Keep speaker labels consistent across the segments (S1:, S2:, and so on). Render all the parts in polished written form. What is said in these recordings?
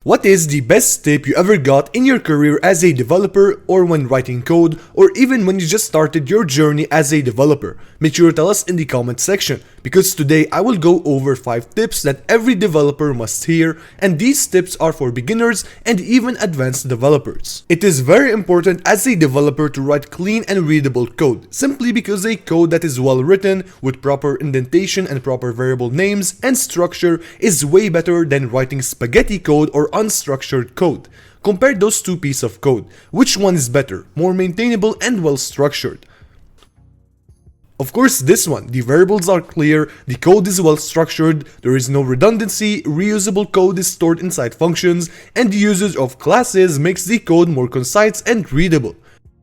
S1: What is the best tip you ever got in your career as a developer, or when writing code, or even when you just started your journey as a developer? Make sure to tell us in the comment section, because today I will go over 5 tips that every developer must hear, and these tips are for beginners and even advanced developers. It is very important as a developer to write clean and readable code, simply because a code that is well written with proper indentation and proper variable names and structure is way better than writing spaghetti code or unstructured code. Compare those two pieces of code. Which one is better, more maintainable and well structured? Of course, this one. The variables are clear, the code is well structured, there is no redundancy, reusable code is stored inside functions, and the usage of classes makes the code more concise and readable.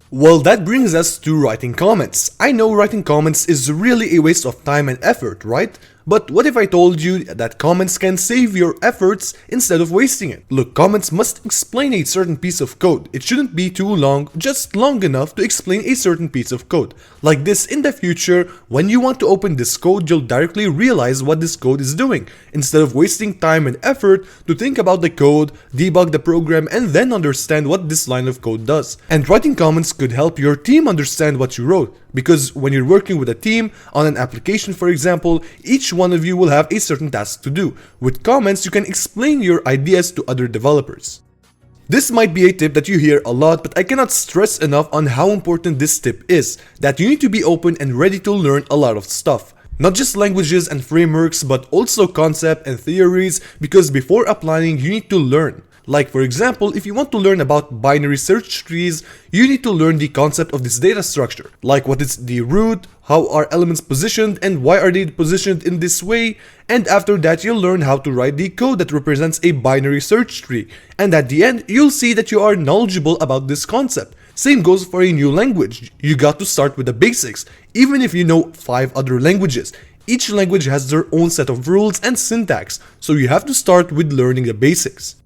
S1: Well, that brings us to writing comments. I know writing comments is really a waste of time and effort, right? But what if I told you that comments can save your efforts instead of wasting it? Look, comments must explain a certain piece of code. It shouldn't be too long, just long enough to explain a certain piece of code. Like this, in the future, when you want to open this code, you'll directly realize what this code is doing, instead of wasting time and effort to think about the code, debug the program, and then understand what this line of code does. And writing comments could help your team understand what you wrote, because when you're working with a team on an application, for example, each one of you will have a certain task to do. With comments, you can explain your ideas to other developers. This might be a tip that you hear a lot, but I cannot stress enough on how important this tip is, that you need to be open and ready to learn a lot of stuff. Not just languages and frameworks, but also concepts and theories, because before applying, you need to learn. Like, for example, if you want to learn about binary search trees, you need to learn the concept of this data structure. Like, what is the root, how are elements positioned, and why are they positioned in this way? And after that, you'll learn how to write the code that represents a binary search tree. And at the end, you'll see that you are knowledgeable about this concept. Same goes for a new language. You got to start with the basics, even if you know 5 other languages. Each language has their own set of rules and syntax, so you have to start with learning the basics.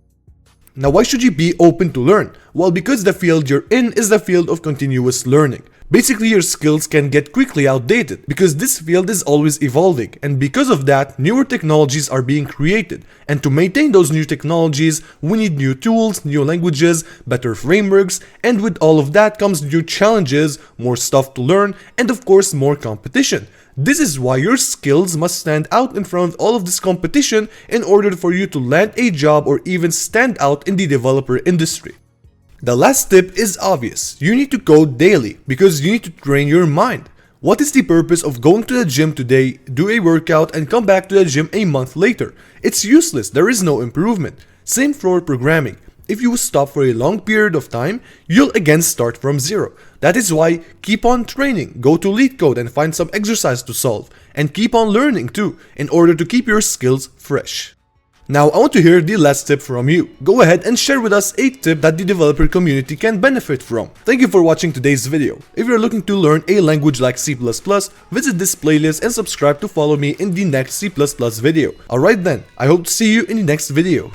S1: Now, why should you be open to learn? Well, because the field you're in is the field of continuous learning. Basically, your skills can get quickly outdated because this field is always evolving, and because of that, newer technologies are being created. And to maintain those new technologies, we need new tools, new languages, better frameworks, and with all of that comes new challenges, more stuff to learn, and of course, more competition. This is why your skills must stand out in front of all of this competition in order for you to land a job or even stand out in the developer industry. The last tip is obvious. You need to code daily because you need to train your mind. What is the purpose of going to the gym today, do a workout, and come back to the gym a month later? It's useless. There is no improvement. Same for programming. If you stop for a long period of time, you'll again start from zero. That is why keep on training, go to LeetCode and find some exercise to solve, and keep on learning too, in order to keep your skills fresh. Now, I want to hear the last tip from you. Go ahead and share with us a tip that the developer community can benefit from. Thank you for watching today's video. If you're looking to learn a language like C++, visit this playlist and subscribe to follow me in the next C++ video. Alright then, I hope to see you in the next video.